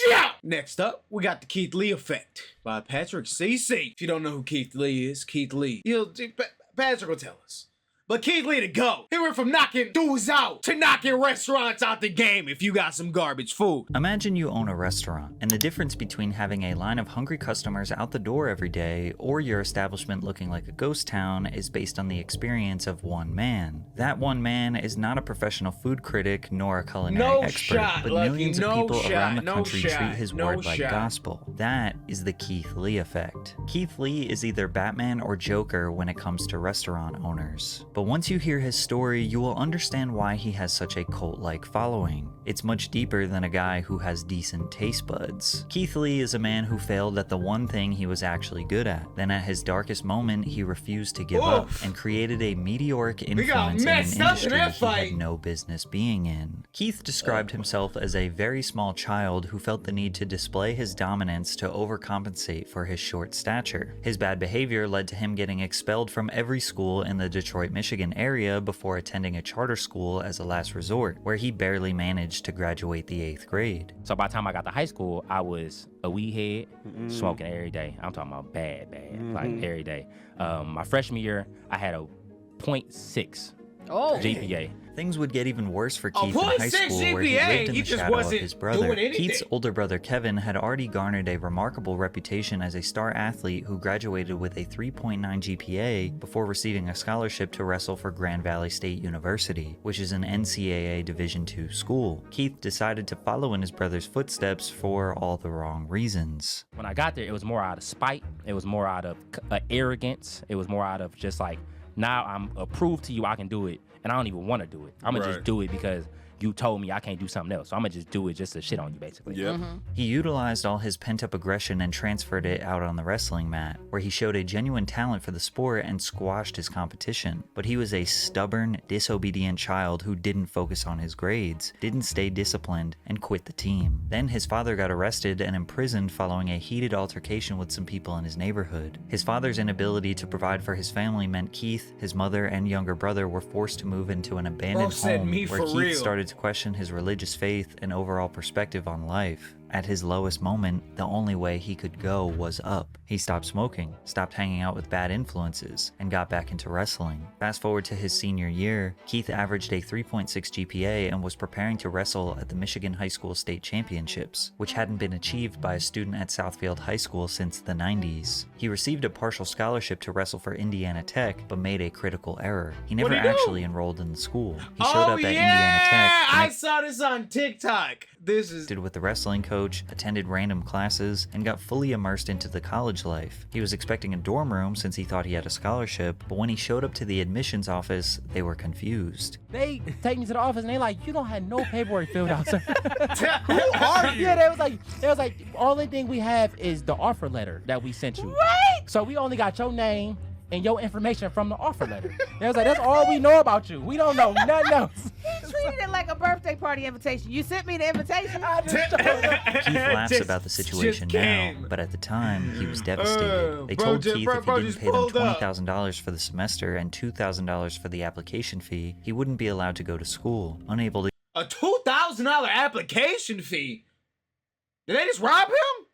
Yeah! Next up, we got the Keith Lee Effect by Patrick CC. If you don't know who Keith Lee is, Patrick will tell us. But Keith Lee to go. He went from knocking dudes out to knocking restaurants out the game if you got some garbage food. Imagine you own a restaurant, and the difference between having a line of hungry customers out the door every day or your establishment looking like a ghost town is based on the experience of one man. That one man is not a professional food critic nor a culinary expert, but millions of people around the country treat his word like gospel. That is the Keith Lee effect. Keith Lee is either Batman or Joker when it comes to restaurant owners. But once you hear his story, you will understand why he has such a cult-like following. It's much deeper than a guy who has decent taste buds. Keith Lee is a man who failed at the one thing he was actually good at. Then at his darkest moment, he refused to give up and created a meteoric influence in an industry he had no business being in. Keith described himself as a very small child who felt the need to display his dominance to overcompensate for his short stature. His bad behavior led to him getting expelled from every school in the Detroit, Michigan area before attending a charter school as a last resort, where he barely managed to graduate the 8th grade. So by the time I got to high school, I was a weed head, smoking every day. I'm talking about bad, like every day. My freshman year, I had a 0.6 GPA. Things would get even worse for Keith in high school, where he lived in the shadow of his brother. Keith's older brother Kevin had already garnered a remarkable reputation as a star athlete who graduated with a 3.9 GPA before receiving a scholarship to wrestle for Grand Valley State University, which is an NCAA Division II school. Keith decided to follow in his brother's footsteps for all the wrong reasons. When I got there, it was more out of spite. It was more out of arrogance. It was more out of just like, now I'm approved to you, I can do it. And I don't even want to do it. I'm going to just do it because you told me I can't do something else. So I'm going to just do it just to shit on you, basically. He utilized all his pent-up aggression and transferred it out on the wrestling mat, where he showed a genuine talent for the sport and squashed his competition. But he was a stubborn, disobedient child who didn't focus on his grades, didn't stay disciplined, and quit the team. Then his father got arrested and imprisoned following a heated altercation with some people in his neighborhood. His father's inability to provide for his family meant Keith, his mother, and younger brother were forced to move into an abandoned home, where Keith started to question his religious faith and overall perspective on life. At his lowest moment, the only way he could go was up. He stopped smoking, stopped hanging out with bad influences, and got back into wrestling. Fast forward to his senior year, Keith averaged a 3.6 GPA and was preparing to wrestle at the Michigan High School State Championships, which hadn't been achieved by a student at Southfield High School since the 90s. He received a partial scholarship to wrestle for Indiana Tech, but made a critical error. He never actually enrolled in the school. He showed up at Indiana Tech. I saw this on TikTok. This is with the wrestling coach, attended random classes, and got fully immersed into the college life. He was expecting a dorm room since he thought he had a scholarship, but when he showed up to the admissions office, they were confused. They take me to the office and they like, you don't have no paperwork filled out, sir. Who are you? Yeah, they was like, only thing we have is the offer letter that we sent you. Right. So we only got your name and your information from the offer letter. They was like, that's all we know about you. We don't know nothing else. He treated it like a birthday party invitation. You sent me the invitation. I just showed up. Keith laughs about the situation now, but at the time, he was devastated. They told Keith if he didn't pay them $20,000 for the semester and $2,000 for the application fee, he wouldn't be allowed to go to school, unable to a $2,000 application fee? Did they just rob him?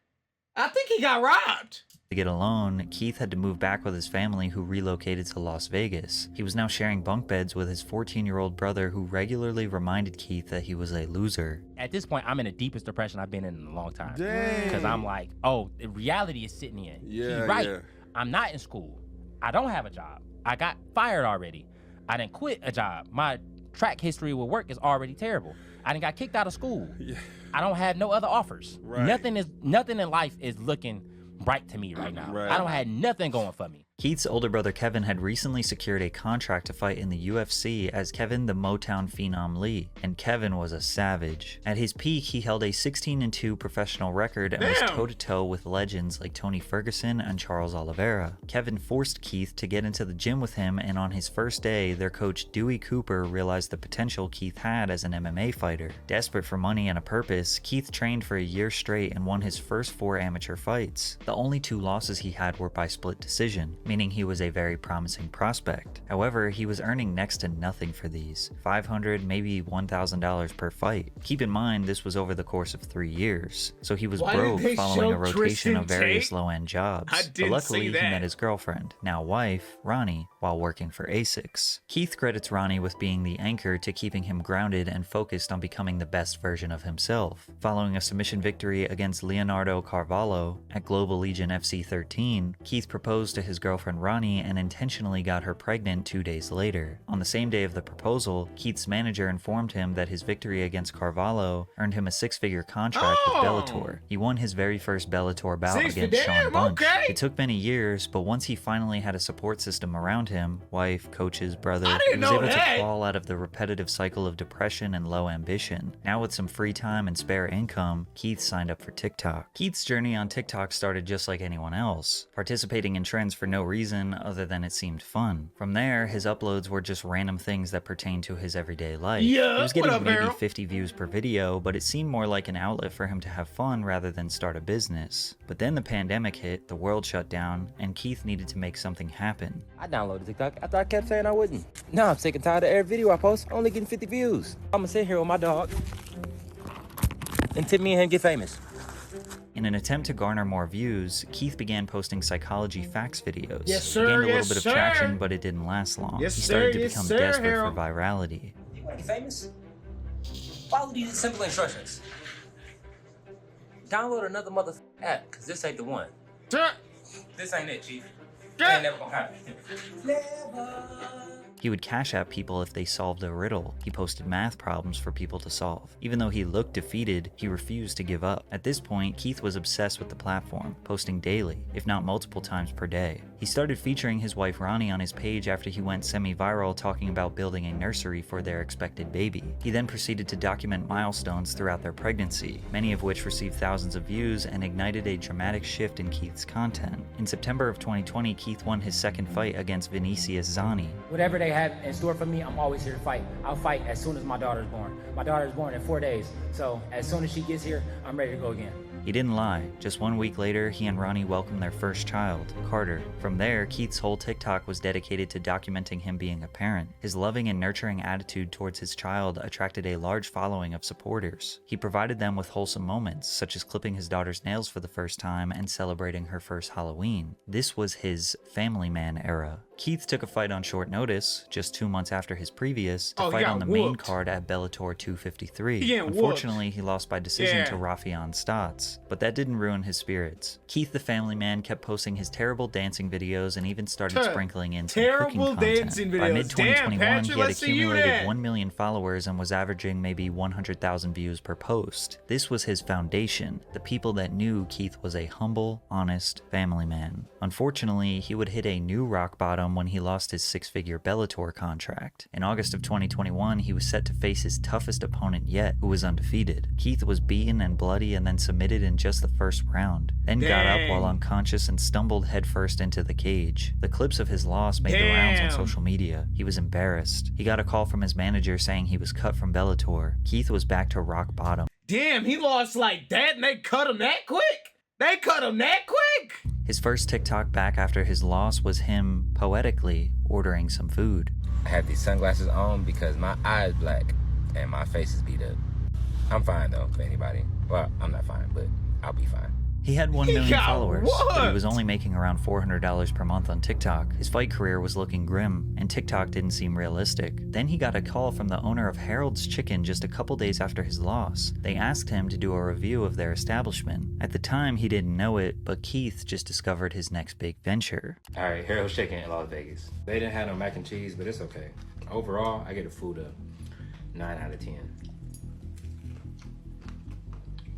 I think he got robbed. To get a loan, Keith had to move back with his family, who relocated to Las Vegas. He was now sharing bunk beds with his 14-year-old brother, who regularly reminded Keith that he was a loser. At this point, I'm in the deepest depression I've been in a long time. Dang. Because I'm like, oh, the reality is sitting in. Yeah, He's right. yeah. I'm not in school. I don't have a job. I got fired already. I didn't quit a job. My track history with work is already terrible. I didn't got kicked out of school. Yeah. I don't have no other offers. Right. Nothing in life is looking bright to me right now. Right. I don't have nothing going for me. Keith's older brother Kevin had recently secured a contract to fight in the UFC as Kevin the Motown Phenom Lee, and Kevin was a savage. At his peak, he held a 16-2 professional record and was toe-to-toe with legends like Tony Ferguson and Charles Oliveira. Kevin forced Keith to get into the gym with him, and on his first day, their coach Dewey Cooper realized the potential Keith had as an MMA fighter. Desperate for money and a purpose, Keith trained for a year straight and won his first 4 amateur fights. The only 2 losses he had were by split decision. meaning he was a very promising prospect. However, he was earning next to nothing for these, $500, maybe $1,000 per fight. Keep in mind, this was over the course of 3 years, so he was broke following a rotation of various low-end jobs. But luckily, he met his girlfriend, now wife, Ronnie, while working for ASICS. Keith credits Ronnie with being the anchor to keeping him grounded and focused on becoming the best version of himself. Following a submission victory against Leonardo Carvalho at Global Legion FC 13, Keith proposed to his girlfriend Ronnie and intentionally got her pregnant 2 days later. On the same day of the proposal, Keith's manager informed him that his victory against Carvalho earned him a 6-figure contract with Bellator. He won his very first Bellator bout against Sean Bunch. It took many years, but once he finally had a support system around him, wife, coaches, brother, he was able to crawl out of the repetitive cycle of depression and low ambition. Now with some free time and spare income, Keith signed up for TikTok. Keith's journey on TikTok started just like anyone else, participating in trends for no reason other than it seemed fun. From there, his uploads were just random things that pertained to his everyday life. He was getting maybe 50 views per video, but it seemed more like an outlet for him to have fun rather than start a business. But then the pandemic hit, the world shut down, and Keith needed to make something happen. I downloaded TikTok after I kept saying I wouldn't. Now I'm sick and tired of every video I post only getting 50 views. I'm gonna sit here with my dog until me and him get famous. In an attempt to garner more views, Keith began posting psychology facts videos. Yes, sir. He gained a little bit of traction, but it didn't last long. He started to become desperate for virality. You wanna get famous? Follow these simple instructions. Download another app, cause this ain't the one. This ain't it, Chief. It ain't never gonna happen. He would cash out people if they solved a riddle. He posted math problems for people to solve. Even though he looked defeated, he refused to give up. At this point, Keith was obsessed with the platform, posting daily, if not multiple times per day. He started featuring his wife Ronnie on his page after he went semi-viral talking about building a nursery for their expected baby. He then proceeded to document milestones throughout their pregnancy, many of which received thousands of views and ignited a dramatic shift in Keith's content. In September of 2020, Keith won his second fight against Vinicius Zani. Whatever they have in store for me, I'm always here to fight. I'll fight as soon as my daughter's born. My daughter's born in 4 days, so as soon as she gets here, I'm ready to go again. He didn't lie. Just 1 week later, he and Ronnie welcomed their first child, Carter. From there, Keith's whole TikTok was dedicated to documenting him being a parent. His loving and nurturing attitude towards his child attracted a large following of supporters. He provided them with wholesome moments, such as clipping his daughter's nails for the first time and celebrating her first Halloween. This was his family man era. Keith took a fight on short notice, just 2 months after his previous, to fight on the main card at Bellator 253. Unfortunately, he lost by decision to Rafian Stotts, but that didn't ruin his spirits. Keith the family man kept posting his terrible dancing videos and even started sprinkling in some cooking content. By mid-2021, he had accumulated 1 million followers and was averaging maybe 100,000 views per post. This was his foundation, the people that knew Keith was a humble, honest family man. Unfortunately, he would hit a new rock bottom when he lost his 6-figure Bellator contract. In August of 2021, he was set to face his toughest opponent yet, who was undefeated. Keith was beaten and bloody and then submitted in just the first round, then got up while unconscious and stumbled headfirst into the cage. The clips of his loss made the rounds on social media. He was embarrassed. He got a call from his manager saying he was cut from Bellator. Keith was back to rock bottom. Damn, he lost like that and they cut him that quick? They cut him that quick? His first TikTok back after his loss was him, poetically, ordering some food. I have these sunglasses on because my eye is black and my face is beat up. I'm fine though, for anybody. Well, I'm not fine, but I'll be fine. He had 1 million followers, but he was only making around $400 per month on TikTok. His fight career was looking grim, and TikTok didn't seem realistic. Then he got a call from the owner of Harold's Chicken just a couple days after his loss. They asked him to do a review of their establishment. At the time, he didn't know it, but Keith just discovered his next big venture. All right, Harold's Chicken in Las Vegas. They didn't have no mac and cheese, but it's okay. Overall, I get the food up 9 out of 10.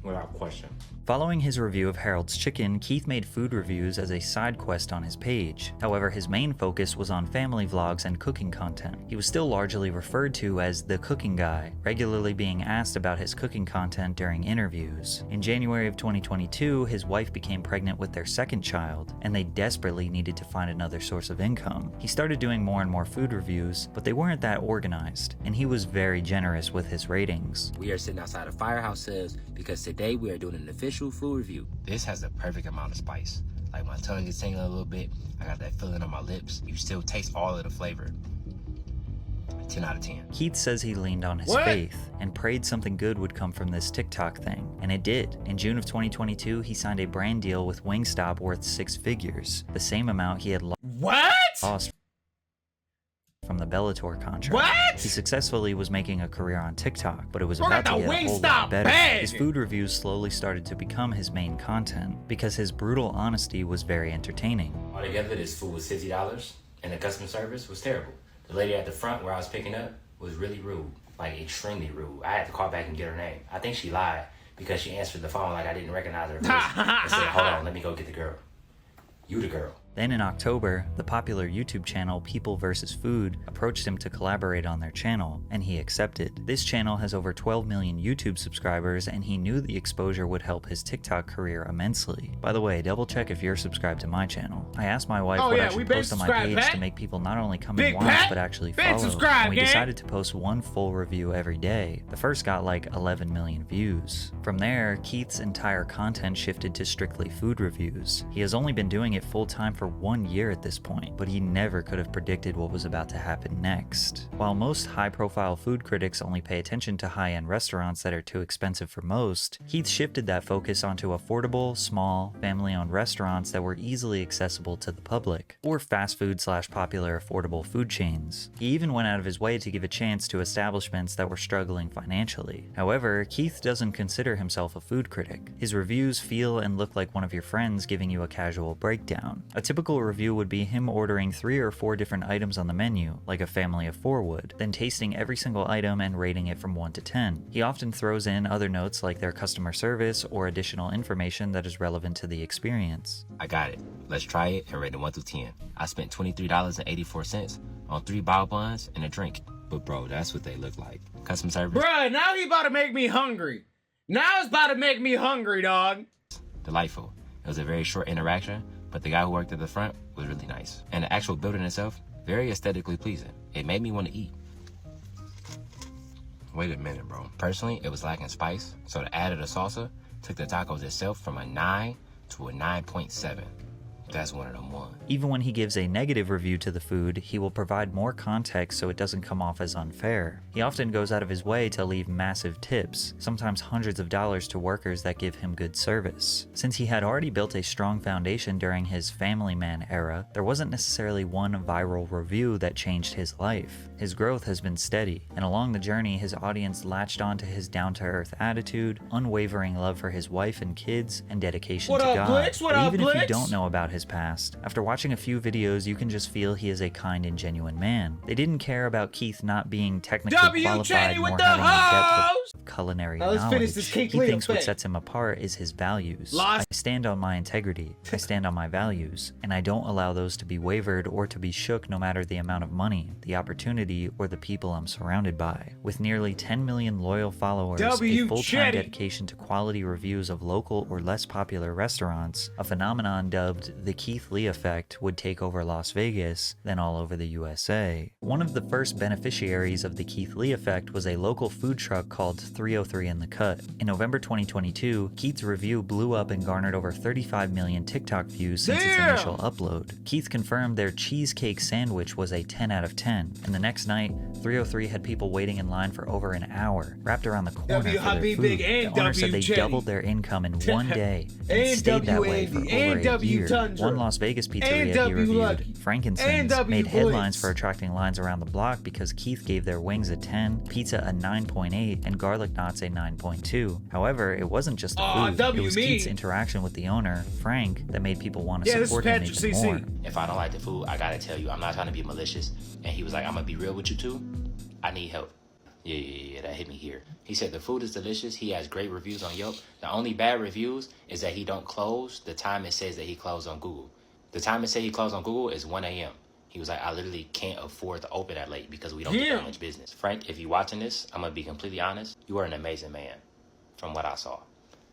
Without question. Following his review of Harold's Chicken, Keith made food reviews as a side quest on his page. However, his main focus was on family vlogs and cooking content. He was still largely referred to as the cooking guy, regularly being asked about his cooking content during interviews. In January of 2022, his wife became pregnant with their second child, and they desperately needed to find another source of income. He started doing more and more food reviews, but they weren't that organized, and he was very generous with his ratings. We are sitting outside of Firehouse Sales because today we are doing an official food review. This has the perfect amount of spice. Like my tongue is tingling a little bit. I got that feeling on my lips. You still taste all of the flavor. 10 out of 10. Keith says he leaned on his faith and prayed something good would come from this TikTok thing, and it did. In June of 2022, he signed a brand deal with Wingstop worth 6 figures, the same amount he had lost from the Bellator contract. What? He successfully was making a career on TikTok, but it was about to get a whole lot better. His food reviews slowly started to become his main content because his brutal honesty was very entertaining. Altogether, this food was $50, and the customer service was terrible. The lady at the front where I was picking up was really rude, like extremely rude. I had to call back and get her name. I think she lied because she answered the phone like I didn't recognize her voice and said, hold on, let me go get the girl. You the girl. Then in October, the popular YouTube channel People vs. Food approached him to collaborate on their channel, and he accepted. This channel has over 12 million YouTube subscribers, and he knew the exposure would help his TikTok career immensely. By the way, double check if you're subscribed to my channel. I asked my wife what I should post on my page to make people not only come and watch, but actually follow, and we decided to post one full review every day. The first got like 11 million views. From there, Keith's entire content shifted to strictly food reviews. He has only been doing it full-time for 1 year at this point, but he never could have predicted what was about to happen next. While most high-profile food critics only pay attention to high-end restaurants that are too expensive for most, Keith shifted that focus onto affordable, small, family-owned restaurants that were easily accessible to the public, or fast food / popular affordable food chains. He even went out of his way to give a chance to establishments that were struggling financially. However, Keith doesn't consider himself a food critic. His reviews feel and look like one of your friends giving you a casual breakdown. A typical review would be him ordering 3 or 4 different items on the menu, like a family of 4 would, then tasting every single item and rating it from 1 to 10. He often throws in other notes like their customer service or additional information that is relevant to the experience. I got it. Let's try it and rate it 1 through 10. I spent $23.84 on 3 bao buns and a drink. But bro, that's what they look like. Customer service. Bruh, now he about to make me hungry. Now it's about to make me hungry, dog. Delightful. It was a very short interaction, but the guy who worked at the front was really nice. And the actual building itself, very aesthetically pleasing. It made me want to eat. Wait a minute, bro. Personally, it was lacking spice, so the add of the salsa took the tacos itself from a 9 to a 9.7. That's one of them ones. Even when he gives a negative review to the food, he will provide more context so it doesn't come off as unfair. He often goes out of his way to leave massive tips, sometimes hundreds of dollars to workers that give him good service. Since he had already built a strong foundation during his family man era, there wasn't necessarily one viral review that changed his life. His growth has been steady, and along the journey his audience latched onto his down-to-earth attitude, unwavering love for his wife and kids, and dedication to God. Blitz? What up, Even if you Blitz? don't know about his past, after watching a few videos you can just feel he is a kind and genuine man. They didn't care about Keith not being technically qualified nor having a depth of culinary let's knowledge. finish this Keith He Lee thinks what effect. sets him apart is his values. I stand on my integrity, I stand on my values, and I don't allow those to be wavered or to be shook no matter the amount of money, the opportunity, or the people I'm surrounded by. With nearly 10 million loyal followers, a full-time dedication to quality reviews of local or less popular restaurants, a phenomenon dubbed the Keith Lee effect would take over Las Vegas, then all over the USA. One of the first beneficiaries of the Keith Lee effect was a local food truck called 303 in the Cut. In November 2022, Keith's review blew up and garnered over 35 million TikTok views since its initial upload. Keith confirmed their cheesecake sandwich was a 10 out of 10, and the next night, 303 had people waiting in line for over an hour, wrapped around the corner for their food. The owner said they doubled their income in one day and stayed that way for over a year. One Las Vegas pizzeria he reviewed, Frankincense, made headlines for attracting lines around the block because Keith gave their wings a 10, pizza a 9.8, and garlic knots a 9.2. However, it wasn't just the food, it was Keith's interaction with the owner, Frank, that made people want to support him even more. If I don't like the food, I gotta tell you, I'm not trying to be malicious. And he was like, I'm gonna be real with you too. I need help. Yeah, that hit me here. He said the food is delicious. He has great reviews on Yelp. The only bad reviews is that he don't close the time it says that he closed on Google. The time it says he closed on Google is 1 a.m. He was like, I literally can't afford to open that late because we don't get that much business. Frank, if you're watching this, I'm gonna be completely honest. You are an amazing man from what I saw.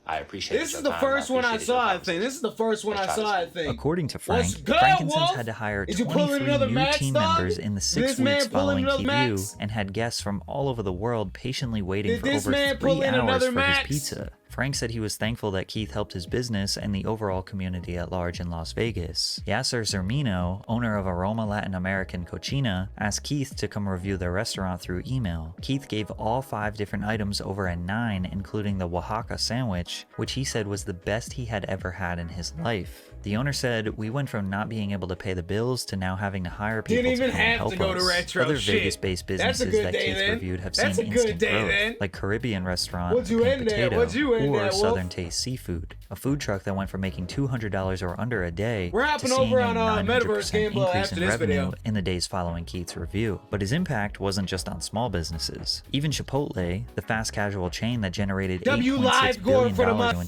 I appreciate This is the first one I saw, I think. This is the first one I saw, I think. According to Frank, Let's go, Frankincense Wolf! had to hire Is you 23 pulling another new Max, team dog? members in the 6 This man weeks pulling following another Keith Max? and had guests from all over the world patiently waiting Did for this over man 3 pull in hours another for Max? his pizza. Frank said he was thankful that Keith helped his business and the overall community at large in Las Vegas. Yasser Zermino, owner of Aroma Latin American Cocina, asked Keith to come review their restaurant through email. Keith gave all 5 different items over a 9, including the Oaxaca sandwich, which he said was the best he had ever had in his life. The owner said, "We went from not being able to pay the bills to now having to hire people to come help us." Other Vegas-based businesses that Keith reviewed have seen instant growth, like Caribbean Restaurant, Pink Potato, or Southern Taste Seafood, a food truck that went from making $200 or under a day to seeing a 900% increase in revenue in the days following Keith's review. But his impact wasn't just on small businesses. Even Chipotle, the fast casual chain that generated $8.6 billion in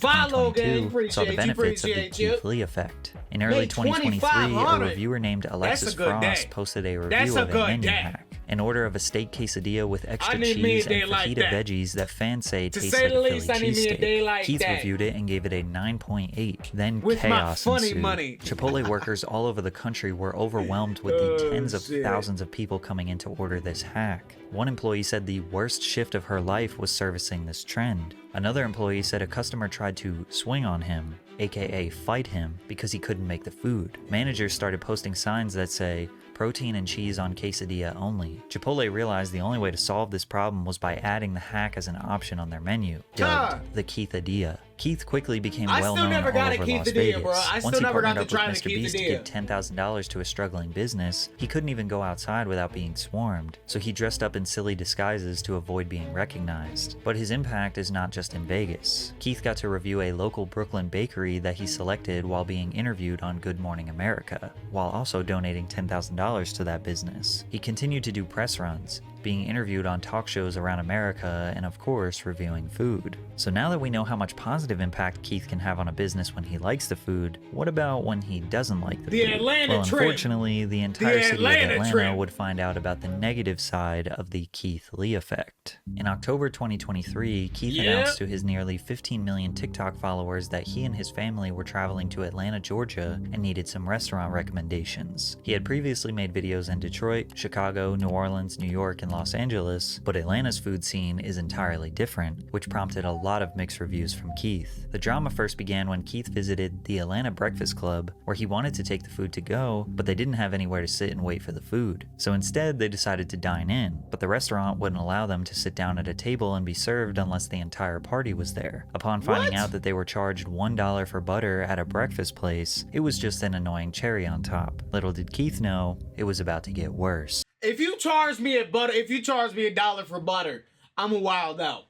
2022, saw the benefits of the Keith Lee effect. In early 2023, a reviewer named Alexis Frost posted a review of a menu hack. An order of a steak quesadilla with extra cheese and fajita veggies that fans say tastes like a Philly cheesesteak. Keith reviewed it and gave it a 9.8. Then chaos ensued. Chipotle workers all over the country were overwhelmed with the tens of thousands of people coming in to order this hack. One employee said the worst shift of her life was servicing this trend. Another employee said a customer tried to swing on him, aka fight him, because he couldn't make the food. Managers started posting signs that say, "Protein and cheese on quesadilla only." Chipotle realized the only way to solve this problem was by adding the hack as an option on their menu, dubbed the Keithadilla. Keith quickly became well known all over Las Vegas. Once he partnered up with Mr. Beast to give $10,000 to a struggling business, he couldn't even go outside without being swarmed, so he dressed up in silly disguises to avoid being recognized. But his impact is not just in Vegas. Keith got to review a local Brooklyn bakery that he selected while being interviewed on Good Morning America, while also donating $10,000 to that business. He continued to do press runs, being interviewed on talk shows around America, and of course, reviewing food. So now that we know how much positive impact Keith can have on a business when he likes the food, what about when he doesn't like the food? Well, unfortunately, the entire city of Atlanta would find out about the negative side of the Keith Lee effect. In October 2023, Keith announced to his nearly 15 million TikTok followers that he and his family were traveling to Atlanta, Georgia, and needed some restaurant recommendations. He had previously made videos in Detroit, Chicago, New Orleans, New York, and Los Angeles, but Atlanta's food scene is entirely different, which prompted a lot of mixed reviews from Keith. The drama first began when Keith visited the Atlanta Breakfast Club, where he wanted to take the food to go, but they didn't have anywhere to sit and wait for the food. So instead, they decided to dine in, but the restaurant wouldn't allow them to sit down at a table and be served unless the entire party was there. Upon finding out that they were charged $1 for butter at a breakfast place, it was just an annoying cherry on top. Little did Keith know, it was about to get worse. If you charge me $1 for butter, I'm a wild out.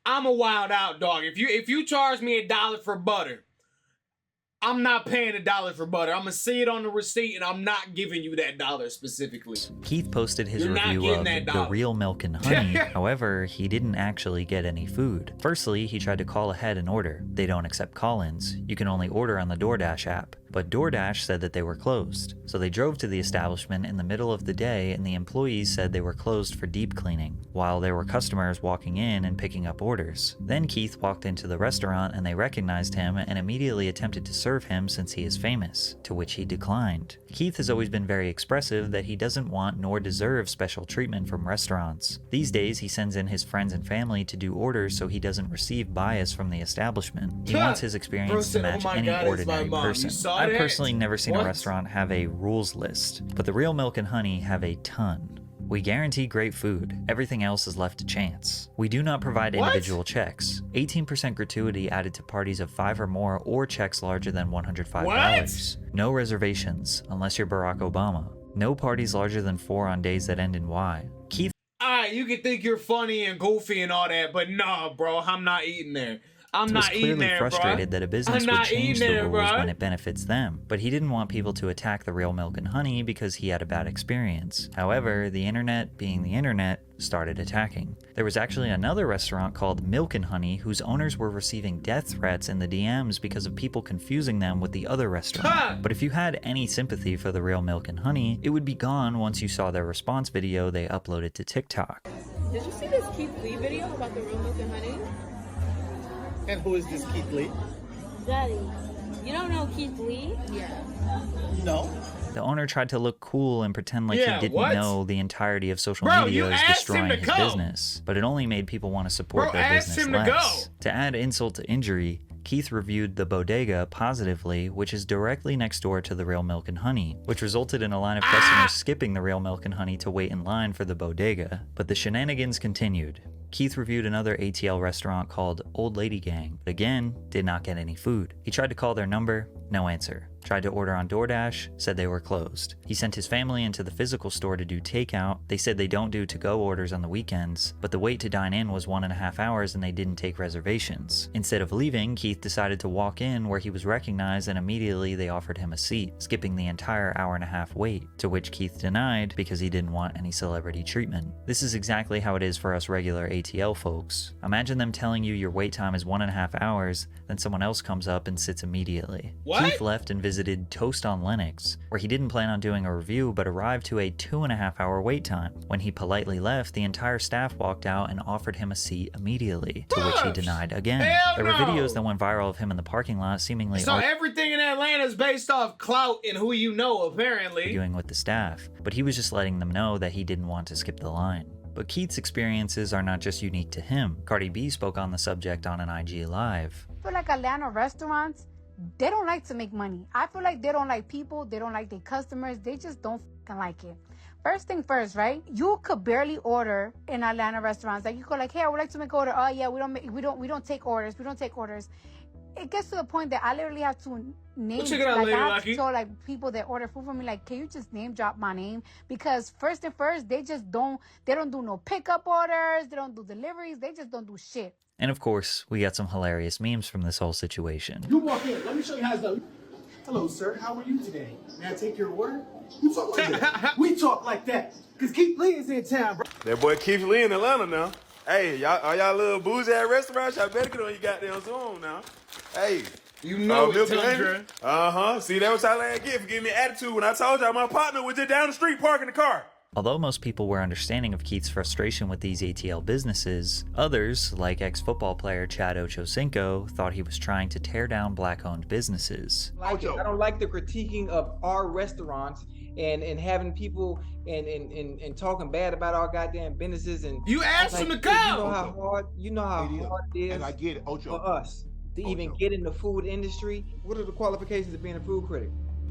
I'm a wild out, dog. If you charge me $1 for butter, I'm not paying $1 for butter. I'm gonna see it on the receipt, and I'm not giving you that $1 specifically. Keith posted his review of the Real Milk and Honey. However, he didn't actually get any food. Firstly, he tried to call ahead and order. They don't accept call-ins. You can only order on the DoorDash app. But DoorDash said that they were closed. So they drove to the establishment in the middle of the day, and the employees said they were closed for deep cleaning, while there were customers walking in and picking up orders. Then Keith walked into the restaurant and they recognized him and immediately attempted to serve him since he is famous, to which he declined. Keith has always been very expressive that he doesn't want nor deserve special treatment from restaurants. These days, he sends in his friends and family to do orders so he doesn't receive bias from the establishment. He wants his experience to match any ordinary person. I've personally never seen a restaurant have a rules list, but the Real Milk and Honey have a ton. We guarantee great food. Everything else is left to chance. We do not provide individual checks. 18% gratuity added to parties of 5 or more or checks larger than $105. No reservations, unless you're Barack Obama. No parties larger than 4 on days that end in Y. Keith. Alright, you can think you're funny and goofy and all that, but nah, bro, I'm not eating there. I'm not eating there, bro. Was clearly frustrated that a business would change the rules when it benefits them, but he didn't want people to attack the Real Milk and Honey because he had a bad experience. However, the internet, being the internet, started attacking. There was actually another restaurant called Milk and Honey whose owners were receiving death threats in the DMs because of people confusing them with the other restaurant. But if you had any sympathy for the Real Milk and Honey, it would be gone once you saw their response video they uploaded to TikTok. Did you see this Keith Lee video about the Real Milk and Honey? And who is this Keith Lee? Daddy. You don't know Keith Lee? Yeah. No. The owner tried to look cool and pretend like Yeah, he didn't what? know the entirety of social Bro, media you is asked him destroying to his go. business, but it only made people want to support Bro, their ask business him to less. go. To add insult to injury, Keith reviewed the bodega positively, which is directly next door to the Real Milk and Honey, which resulted in a line of customers skipping the Real Milk and Honey to wait in line for the bodega. But the shenanigans continued. Keith reviewed another ATL restaurant called Old Lady Gang, but again, did not get any food. He tried to call their number, no answer. Tried to order on DoorDash, said they were closed. He sent his family into the physical store to do takeout. They said they don't do to-go orders on the weekends, but the wait to dine in was 1.5 hours and they didn't take reservations. Instead of leaving, Keith decided to walk in where he was recognized and immediately they offered him a seat, skipping the entire 1.5-hour wait, to which Keith denied because he didn't want any celebrity treatment. This is exactly how it is for us regular ATL folks. Imagine them telling you your wait time is 1.5 hours, then someone else comes up and sits immediately. What? Keith left and visited Toast on Linux, where he didn't plan on doing a review but arrived to a 2.5-hour wait time. When he politely left, the entire staff walked out and offered him a seat immediately, to which he denied again. Hell There were no. videos that went viral of him in the parking lot seemingly So everything in Atlanta is based off clout and who you know, apparently. arguing with the staff, but he was just letting them know that he didn't want to skip the line. But Keith's experiences are not just unique to him. Cardi B spoke on the subject on an IG Live. I feel like Atlanta restaurants, they don't like to make money. I feel like they don't like people, they don't like their customers, they just don't fucking like it. First thing first, right? You could barely order in Atlanta restaurants. Like you go like, hey, I would like to make an order. Oh yeah, we don't take orders. We don't take orders. It gets to the point that I literally have to name, What you gonna like Lady I have Lucky? to tell like people that order food from me, like, can you just name drop my name? Because first and first, they don't do no pickup orders, they don't do deliveries, they just don't do shit. And of course, we got some hilarious memes from this whole situation. You walk in. Let me show you how it's done. Hello, sir. How are you today? May I take your order? You talk like that. We talk like that. Because Keith Lee is in town, bro. That boy Keith Lee in Atlanta now. Hey, y'all, are y'all little boozy at restaurants? Y'all better get on your goddamn Zoom now. Hey. You know Milk it, and Honey? Tundra. Uh-huh. See, that was how I get for giving me attitude when I told y'all my partner was just down the street parking the car. Although most people were understanding of Keith's frustration with these ATL businesses, others, like ex-football player Chad Ochocinco, thought he was trying to tear down black-owned businesses. I don't like the critiquing of our restaurants and having people and talking bad about our goddamn businesses. And You asked like, him to go. You know how hard it is And I get it, Ocho. for us to even get in the food industry. What are the qualifications of being a food critic?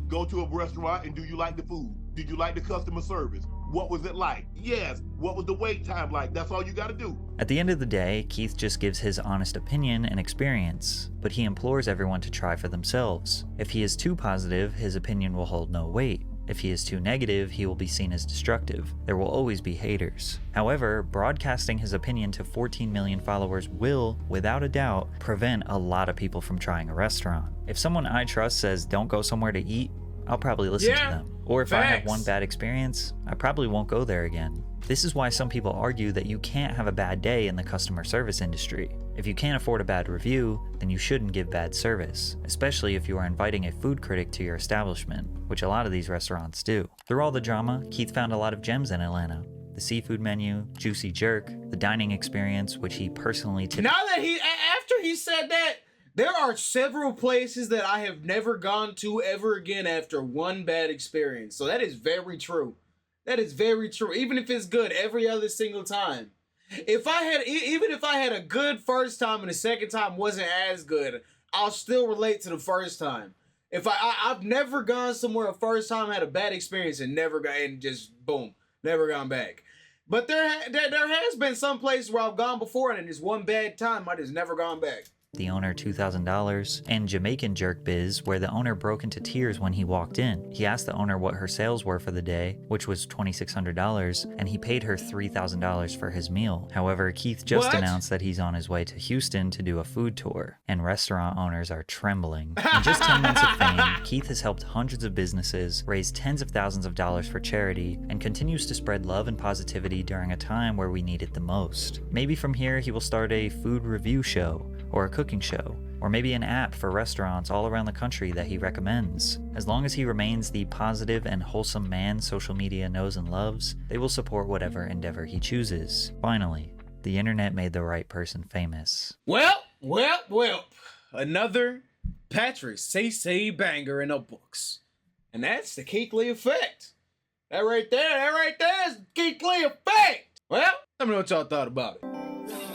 Go to a restaurant and do you like the food? Did you like the customer service? What was it like? Yes. What was the wait time like? That's all you got to do. At the end of the day, Keith just gives his honest opinion and experience, but he implores everyone to try for themselves. If he is too positive, his opinion will hold no weight. If he is too negative, he will be seen as destructive. There will always be haters. However, broadcasting his opinion to 14 million followers will, without a doubt, prevent a lot of people from trying a restaurant. If someone I trust says don't go somewhere to eat, I'll probably listen to them. Or if I have one bad experience, I probably won't go there again. This is why some people argue that you can't have a bad day in the customer service industry. If you can't afford a bad review, then you shouldn't give bad service, especially if you are inviting a food critic to your establishment, which a lot of these restaurants do. Through all the drama, Keith found a lot of gems in Atlanta. The seafood menu, juicy jerk, the dining experience, which he personally tipped. Now that after he said that, there are several places that I have never gone to ever again after one bad experience. So that is very true. That is very true. Even if it's good every other single time. Even if I had a good first time and the second time wasn't as good, I'll still relate to the first time. If I've never gone somewhere a first time, had a bad experience and never gone back. But there has been some places where I've gone before and in this one bad time I just never gone back. The owner $2,000, and Jamaican Jerk Biz, where the owner broke into tears when he walked in. He asked the owner what her sales were for the day, which was $2,600, and he paid her $3,000 for his meal. However, Keith just announced that he's on his way to Houston to do a food tour, and restaurant owners are trembling. In just 10 months of fame, Keith has helped hundreds of businesses, raised tens of thousands of dollars for charity, and continues to spread love and positivity during a time where we need it the most. Maybe from here he will start a food review show, or a cooking show, or maybe an app for restaurants all around the country that he recommends. As long as he remains the positive and wholesome man social media knows and loves, they will support whatever endeavor he chooses. Finally, the internet made the right person famous. Well. Another Patrick CC banger in the books. And that's the Keith Lee effect. That right there is Keith Lee effect. Well, let me know what y'all thought about it.